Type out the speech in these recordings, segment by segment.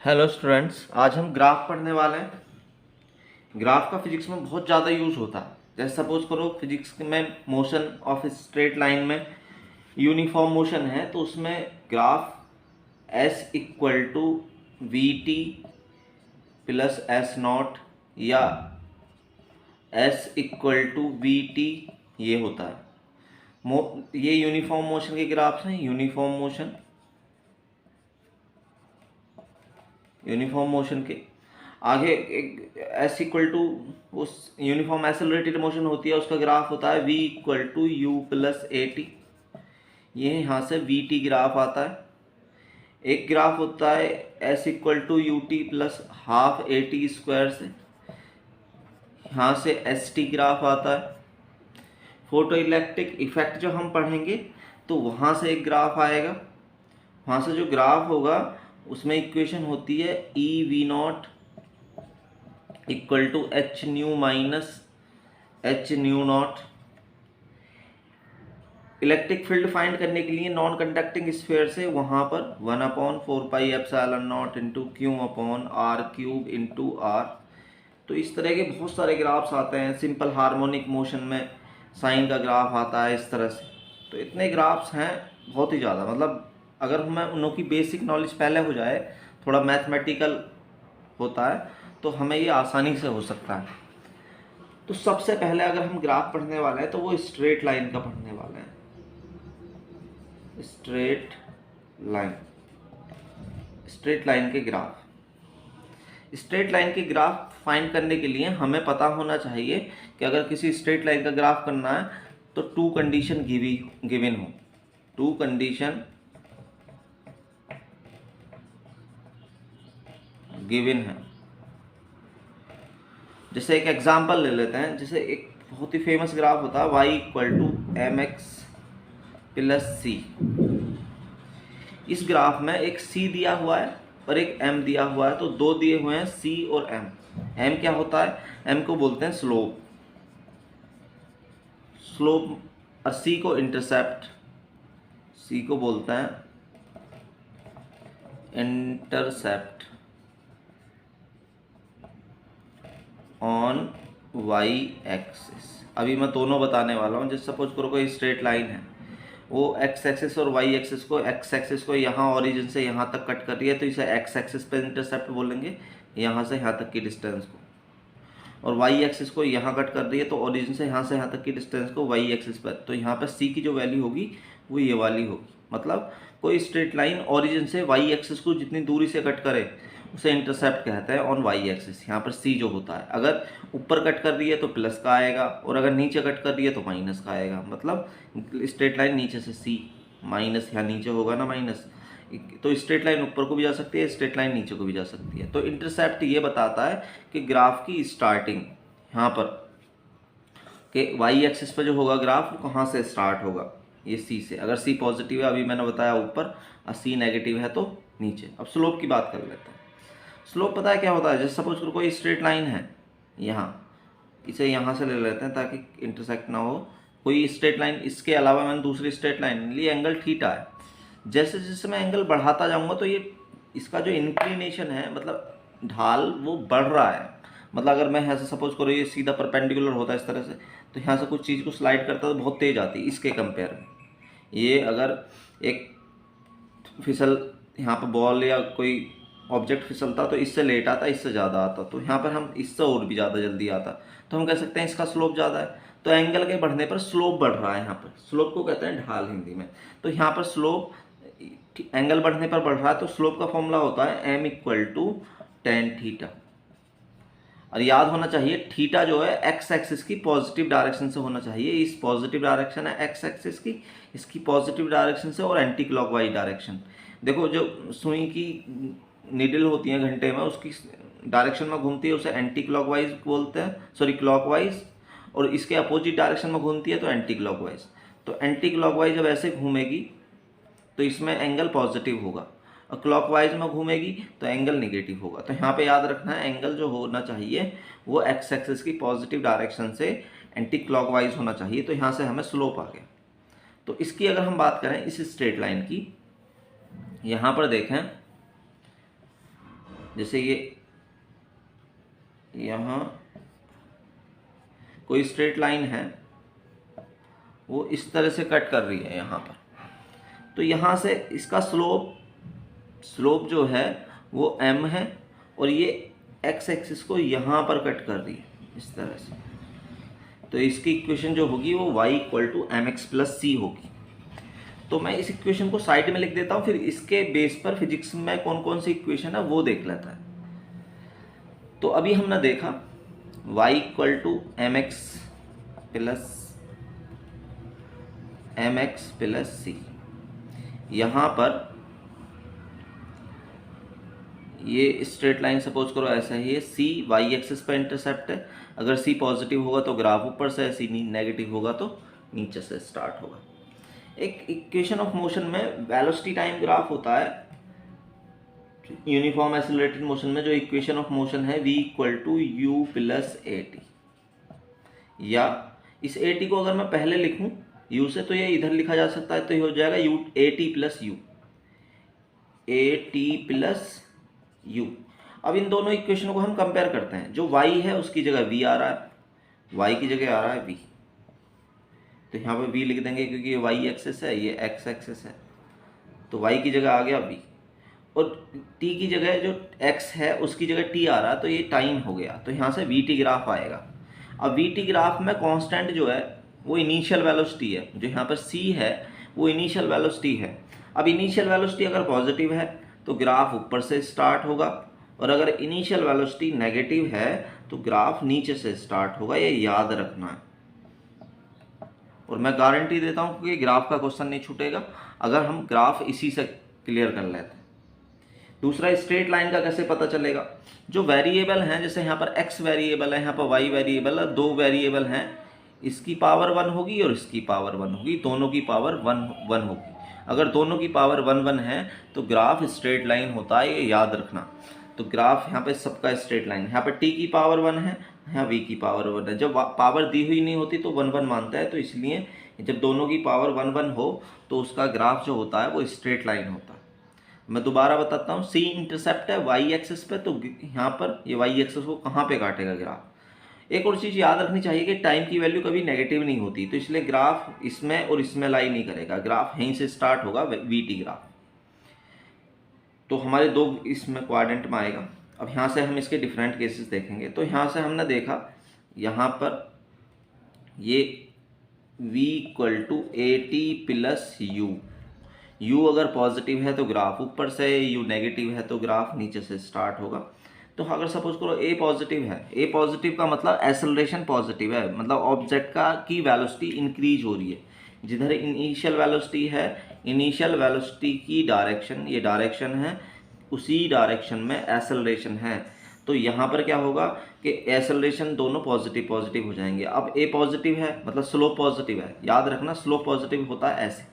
Hello students, आज हम graph पढ़ने वाले हैं। ग्राफ का फिजिक्स में बहुत ज़्यादा यूज़ होता है। जैसे सपोज करो फिजिक्स में मोशन ऑफ स्ट्रेट लाइन में यूनिफॉर्म मोशन है, तो उसमें graph s equal to v t plus s naught या s equal to v t ये होता है। ये यूनिफॉर्म मोशन के ग्राफ्स हैं। यूनिफॉर्म मोशन के आगे एस इक्वल टू उस यूनिफॉर्म एक्सेलरेटेड मोशन होती है, उसका ग्राफ होता है v equal to u plus a t. ये यहाँ से वी टी ग्राफ आता है। एक ग्राफ होता है s equal to u t plus half a t square से, यहाँ से एस टी ग्राफ आता है। फोटो इलेक्ट्रिक इफेक्ट जो हम पढ़ेंगे तो वहाँ से एक ग्राफ आएगा। वहाँ से जो ग्राफ होगा उसमें इक्वेशन होती है e v naught equal to h nu minus h nu naught. Electric field find करने के लिए नॉन कंडक्टिंग स्फीयर से वहाँ पर 1/4 pi epsilon naught into q upon r cube into r. तो इस तरह के बहुत सारे ग्राफ्स आते हैं। सिंपल हार्मोनिक मोशन में साइन का ग्राफ आता है इस तरह से। तो इतने ग्राफ्स हैं बहुत ही ज़्यादा। मतलब अगर हमें उन की बेसिक नॉलेज पहले हो जाए, थोड़ा मैथमेटिकल होता है, तो हमें ये आसानी से हो सकता है। तो सबसे पहले अगर हम ग्राफ पढ़ने वाले हैं तो वो स्ट्रेट लाइन का पढ़ने वाले हैं। स्ट्रेट लाइन के ग्राफ। स्ट्रेट लाइन के ग्राफ फाइंड करने के लिए हमें पता होना चाहिए कि अगर किसी स्ट्रेट लाइन का ग्राफ करना है तो टू कंडीशन गिवन हो। टू कंडीशन गिवन है। जैसे एक एग्जांपल ले लेते हैं। जैसे एक बहुत ही फेमस ग्राफ होता है y equal to m x plus c. इस ग्राफ में एक c दिया हुआ है और एक m दिया हुआ है। तो दो दिए हुए हैं c और m। m क्या होता है? m को बोलते हैं स्लोप और c को इंटरसेप्ट। c को बोलते हैं इंटरसेप्ट ऑन y एक्सिस। अभी मैं दोनों बताने वाला हूँ। जैसे सपोज करो कोई स्ट्रेट लाइन है, वो x एक्सिस और y एक्सिस को यहाँ ओरिजिन से यहाँ तक कट कर रही है, तो इसे x एक्सिस पे इंटरसेप्ट बोलेंगे, यहाँ से यहाँ तक की डिस्टेंस को। और y एक्सिस को यहाँ कट कर रही है, तो ओरिजिन से यहाँ तक की डिस्टेंस को y एक्सिस पर। तो यहाँ पर c की जो वैल्यू होगी वो ये वाली होगी। मतलब कोई स्ट्रेट लाइन ओरिजिन से y एक्सिस को जितनी दूरी से कट करे उसे इंटरसेप्ट कहते हैं ऑन y एक्सिस। यहाँ पर c जो होता है, अगर ऊपर कट कर रही है तो प्लस का आएगा और अगर नीचे कट कर रही है तो माइनस का आएगा। मतलब स्ट्रेट लाइन नीचे से c माइनस, यहाँ नीचे होगा ना माइनस, तो स्ट्रेट लाइन ऊपर को भी जा सकती है, स्ट्रेट लाइन नीचे को भी जा सकती है। तो इंटरसेप्ट ये बताता है कि ग्राफ की स्टार्टिंग यहाँ पर कि y एक्सिस पर जो होगा ग्राफ वो कहाँ से स्टार्ट होगा, ये c से। अगर c पॉजिटिव है, अभी मैंने बताया ऊपर, और c नेगेटिव है तो नीचे। अब स्लोप की बात कर लेते हैं। स्लोप पता है क्या होता है? जैसे सपोज करो कोई स्ट्रेट लाइन है यहाँ, इसे यहाँ से ले लेते हैं ताकि इंटरसेक्ट ना हो। कोई स्ट्रेट लाइन, इसके अलावा मैंने दूसरी स्ट्रेट लाइन ली, एंगल थीटा है। जैसे जैसे मैं एंगल बढ़ाता जाऊँगा तो ये इसका जो इंक्लिनेशन है, मतलब ढाल, वो बढ़ रहा है। मतलब अगर मैं यहाँ से सपोज करो ये सीधा परपेंडिकुलर होता है इस तरह से, तो यहाँ से कुछ चीज़ को स्लाइड करता है तो बहुत तेज़ आती है इसके कंपेयर में। ये अगर एक फिसल यहाँ पर बॉल या कोई ऑब्जेक्ट फिसलता तो इससे लेट आता, इससे ज़्यादा आता, तो यहाँ पर हम इससे और भी ज़्यादा जल्दी आता, तो हम कह सकते हैं इसका स्लोप ज़्यादा है। तो एंगल के बढ़ने पर स्लोप बढ़ रहा है। यहाँ पर स्लोप को कहते हैं ढाल हिंदी में। तो यहाँ पर स्लोप एंगल बढ़ने पर बढ़ रहा है, तो स्लोप का फॉर्मूला होता है m equal to tan theta. और याद होना चाहिए थीटा जो है एक्स एक्सिस की पॉजिटिव डायरेक्शन से होना चाहिए। इस पॉजिटिव डायरेक्शन है एक्स एक्सिस की, इसकी पॉजिटिव डायरेक्शन से, और एंटी क्लॉकवाइज डायरेक्शन। देखो जो सुई की नीडल होती है घंटे में, उसकी डायरेक्शन में घूमती है उसे एंटी क्लॉकवाइज बोलते हैं, सॉरी क्लॉकवाइज, और इसके अपोजिट डायरेक्शन में घूमती है तो एंटी क्लॉकवाइज। तो एंटी क्लॉकवाइज जब ऐसे घूमेगी तो इसमें एंगल पॉजिटिव होगा, और क्लॉकवाइज में घूमेगी तो एंगल नेगेटिव होगा। तो यहाँ पे याद रखना है एंगल जो होना चाहिए वो एक्स एक्सिस की पॉजिटिव डायरेक्शन से एंटी क्लॉकवाइज होना चाहिए। तो यहाँ से हमें स्लोप आ गया। तो इसकी अगर हम बात करें इस स्ट्रेट लाइन की, यहाँ पर देखें जैसे ये यहाँ कोई स्ट्रेट लाइन है, वो इस तरह से कट कर रही है यहाँ पर, तो यहाँ से इसका स्लोप जो है वो m है, और ये x एक्सिस को यहाँ पर कट कर रही है इस तरह से। तो इसकी इक्वेशन जो होगी वो y = mx+c होगी। तो मैं इस इक्वेशन को साइड में लिख देता हूँ, फिर इसके बेस पर फिजिक्स में कौन कौन सी इक्वेशन है वो देख लेता है। तो अभी हमने देखा y = mx+c। यहाँ पर ये स्ट्रेट लाइन सपोज करो ऐसा ही है, c y एक्सिस पर इंटरसेप्ट है। अगर c पॉजिटिव होगा तो ग्राफ ऊपर से, c नेगेटिव होगा तो नीचे से स्टार्ट होगा। एक इक्वेशन ऑफ मोशन में वेलोसिटी टाइम ग्राफ होता है। यूनिफॉर्म एक्सेलरेटेड मोशन में जो इक्वेशन ऑफ मोशन है v = u + at, या इस at को अगर मैं पहले लिखूं u से तो ये इधर लिखा जा सकता है, तो ये हो जाएगा at + u। अब इन दोनों इक्वेशनों को हम कंपेयर करते हैं। जो y है उसकी जगह v आ रहा है, y की जगह आ रहा है v, तो यहाँ पे v लिख देंगे क्योंकि ये y एक्सिस है, ये x एक्सिस है, तो y की जगह आ गया v, और t की जगह जो x है उसकी जगह t आ रहा है, तो ये टाइम हो गया, तो यहाँ से vt ग्राफ आएगा। अब vt ग्राफ में कांस्टेंट जो है वो इनिशियल वेलोसिटी है, जो यहाँ पर c है वो इनिशियल वेलोसिटी है। अब इनिशियल वेलोसिटी अगर पॉजिटिव है तो ग्राफ ऊपर से स्टार्ट होगा, और अगर इनिशियल वेलोसिटी नेगेटिव है तो ग्राफ नीचे से स्टार्ट होगा, ये याद रखना है। और मैं गारंटी देता हूँ कि ग्राफ का क्वेश्चन नहीं छूटेगा अगर हम ग्राफ इसी से क्लियर कर लेते हैं। दूसरा, स्ट्रेट लाइन का कैसे पता चलेगा? जो वेरिएबल हैं, जैसे यहाँ पर x वेरिएबल है, यहाँ पर y वेरिएबल है, दो वेरिएबल हैं, इसकी पावर 1 होगी और इसकी पावर 1 होगी, दोनों की पावर 1 होगी। अगर दोनों की पावर 1 है तो ग्राफ स्ट्रेट लाइन होता है, ये याद रखना। तो ग्राफ यहाँ पे सबका स्ट्रेट लाइन, यहाँ पर t की पावर 1 है, यहाँ v की पावर 1 है। जब पावर दी हुई नहीं होती तो 1 मानता है, तो इसलिए जब दोनों की पावर 1 हो तो उसका ग्राफ जो होता है वो स्ट्रेट लाइन होता है। मैं दोबारा बताता हूँ, c इंटरसेप्ट है y एक्सिस पे, तो यहाँ पर ये y एक्सिस को कहाँ पे काटेगा ग्राफ। एक और चीज़ याद रखनी चाहिए कि टाइम की वैल्यू कभी नेगेटिव नहीं होती, तो इसलिए ग्राफ इसमें और इसमें लाई नहीं करेगा, ग्राफ यहीं से स्टार्ट होगा वीटी ग्राफ। तो हमारे दो इसमें क्वाड्रेंट में आएगा। अब यहाँ से हम इसके डिफरेंट केसेस देखेंगे। तो यहाँ से हमने देखा यहाँ पर ये v = at + u, u अगर पॉजिटिव है तो ग्राफ ऊपर से, u नेगेटिव है तो ग्राफ नीचे से स्टार्ट होगा। तो अगर सपोज करो a पॉजिटिव है, a पॉजिटिव का मतलब एक्सेलरेशन पॉजिटिव है, मतलब ऑब्जेक्ट की वेलोसिटी इंक्रीज हो रही है। जिधर इनिशियल वेलोसिटी है, इनिशियल वेलोसिटी की डायरेक्शन, ये डायरेक्शन है, उसी डायरेक्शन में एक्सेलरेशन है। तो यहाँ पर क्या होगा कि एक्सेलरेशन दोनों पॉजिटिव हो जाएंगे। अब a पॉजिटिव है मतलब स्लोप पॉजिटिव है, याद रखना स्लोप पॉजिटिव होता है ऐसे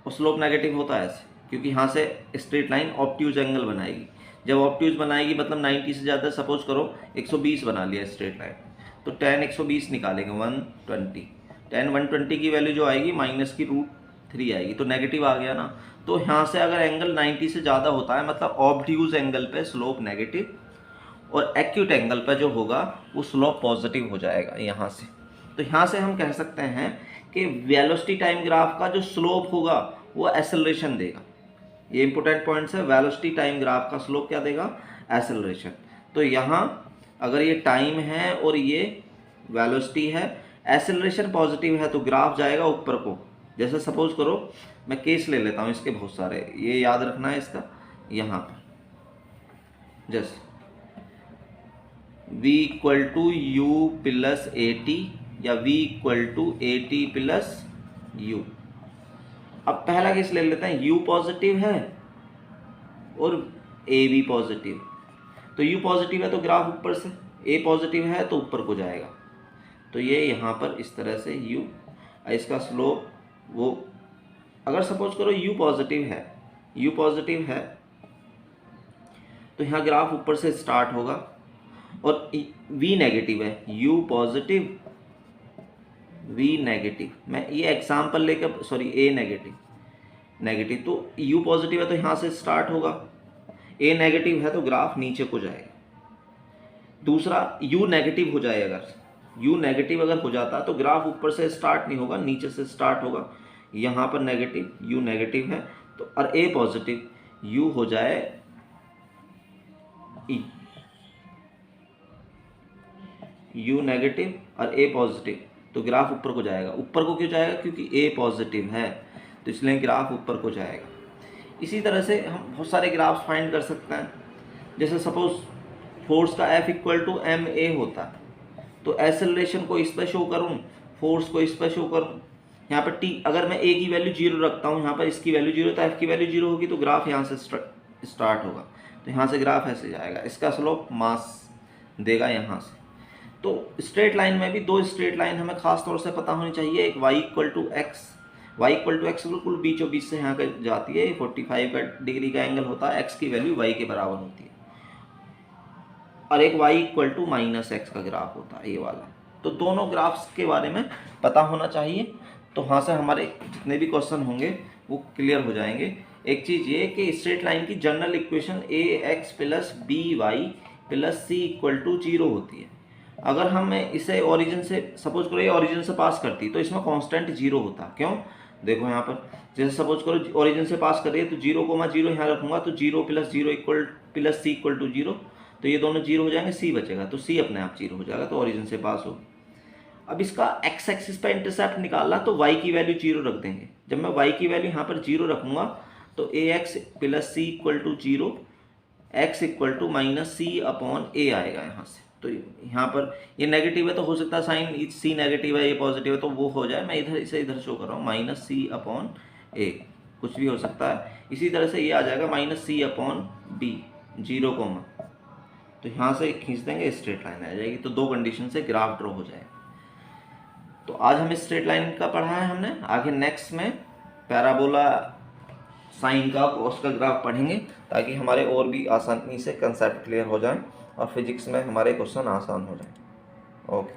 और स्लोप नेगेटिव होता है ऐसे, क्योंकि यहाँ से स्ट्रेट लाइन ऑब्ट्यूज एंगल बनाएगी। जब ऑब्ट्यूज बनाएगी मतलब 90 से ज़्यादा, सपोज करो 120 बना लिया स्ट्रेट लाइन, तो tan 120 निकालेंगे 120, tan 120 की वैल्यू जो आएगी -√3 आएगी, तो नेगेटिव आ गया ना। तो यहाँ से अगर एंगल 90 से ज़्यादा होता है मतलब ऑब्ट्यूज एंगल पे स्लोप नेगेटिव, और एक्यूट एंगल पे जो होगा वो स्लोप पॉजिटिव हो जाएगा यहाँ से। तो यहाँ से हम कह सकते हैं कि वेलोसिटी टाइम ग्राफ का जो स्लोप होगा वो एक्सेलरेशन देगा। ये इंपॉर्टेंट पॉइंट्स है, वेलोसिटी टाइम ग्राफ का स्लोप क्या देगा? एक्सेलरेशन। तो यहाँ अगर ये टाइम है और ये वेलोसिटी है, एक्सेलरेशन पॉजिटिव है तो ग्राफ जाएगा ऊपर को। जैसे सपोज करो मैं केस ले लेता हूँ इसके बहुत सारे, ये याद रखना है इसका। यहाँ पर जैसे v = u + at या v = at + u। अब पहला केस ले लेते हैं, u पॉजिटिव है और a भी पॉजिटिव। तो u पॉजिटिव है तो ग्राफ ऊपर से, a पॉजिटिव है तो ऊपर को जाएगा। तो ये यहाँ पर इस तरह से u, इसका स्लोप वो, अगर सपोज करो u पॉजिटिव है तो यहाँ ग्राफ ऊपर से स्टार्ट होगा, और v नेगेटिव है, u पॉजिटिव v नेगेटिव, मैं ये एग्जाम्पल लेकर, सॉरी a नेगेटिव, तो u पॉजिटिव है तो यहाँ से स्टार्ट होगा, ए नेगेटिव है तो ग्राफ नीचे को जाएगा। दूसरा यू नेगेटिव हो जाए, अगर यू नेगेटिव अगर हो जाता तो ग्राफ ऊपर से स्टार्ट नहीं होगा, नीचे से स्टार्ट होगा। यहाँ पर नेगेटिव, यू नेगेटिव है तो, और ए पॉजिटिव, यू हो जाए ई, यू नेगेटिव और ए पॉजिटिव तो ग्राफ ऊपर को जाएगा। ऊपर को क्यों जाएगा? क्योंकि ए पॉजिटिव है तो इसलिए ग्राफ ऊपर को जाएगा। इसी तरह से हम बहुत सारे ग्राफ्स फाइंड कर सकते हैं। जैसे सपोज फोर्स का F equal to m a होता है तो एक्सेलरेशन को इस पर शो करूँ, फोर्स को इस पर शो करूँ। यहाँ पर टी अगर मैं ए की वैल्यू 0 रखता हूँ, यहाँ पर इसकी वैल्यू 0 तो F की वैल्यू 0 होगी तो ग्राफ यहाँ से स्टार्ट होगा, तो यहाँ से ग्राफ ऐसे जाएगा। इसका स्लोप मास देगा यहाँ से। तो स्ट्रेट लाइन में भी दो स्ट्रेट लाइन हमें खास तौर से पता होनी चाहिए। एक y इक्वल टू एक्स बिल्कुल बीचों बीच से यहाँ पे जाती है, 45 का डिग्री का एंगल होता है, x की वैल्यू y के बराबर होती है। और एक y इक्वल टू -x का ग्राफ होता है, ये वाला। तो दोनों ग्राफ्स के बारे में पता होना चाहिए, तो वहाँ से हमारे जितने भी क्वेश्चन होंगे वो क्लियर हो जाएंगे। एक चीज़ ये कि स्ट्रेट लाइन की general equation ax plus by plus c equal to 0 होती है। अगर हम इसे ओरिजिन से, सपोज करो ये ओरिजिन से पास करती तो इसमें कांस्टेंट 0 होता। क्यों? देखो यहाँ पर जैसे सपोज करो ओरिजिन से पास कर रही है तो 0 को मैं 0 यहाँ रखूँगा तो 0 plus 0 equal plus c equal to 0, तो ये दोनों 0 हो जाएंगे, c बचेगा तो c अपने आप 0 हो जाएगा, तो ओरिजिन से पास हो। अब इसका x एक्सिस पर इंटरसेप्ट निकालना तो y की वैल्यू 0 रख देंगे। जब मैं y की वैल्यू यहाँ पर 0 रखूँगा तो ax plus c equal to 0, x equal to minus c upon a आएगा यहाँ से। तो यहाँ पर ये नेगेटिव है तो हो सकता है साइन सी नेगेटिव है, ये पॉजिटिव है तो वो हो जाए। मैं इधर इसे इधर शो कर रहा हूँ, माइनस सी अपॉन ए, कुछ भी हो सकता है। इसी तरह से ये आ जाएगा माइनस सी अपॉन बी, 0, तो यहाँ से खींच देंगे, स्ट्रेट लाइन आ जाएगी। तो दो कंडीशन से ग्राफ ड्रॉ हो जाएगा। तो आज हम स्ट्रेट लाइन का पढ़ा है हमने। आगे नेक्स्ट में पैराबोला, साइन का, कॉस का ग्राफ पढ़ेंगे ताकि हमारे और भी आसानी से कंसेप्ट क्लियर हो जाएं और फिजिक्स में हमारे क्वेश्चन आसान हो जाएं। ओके।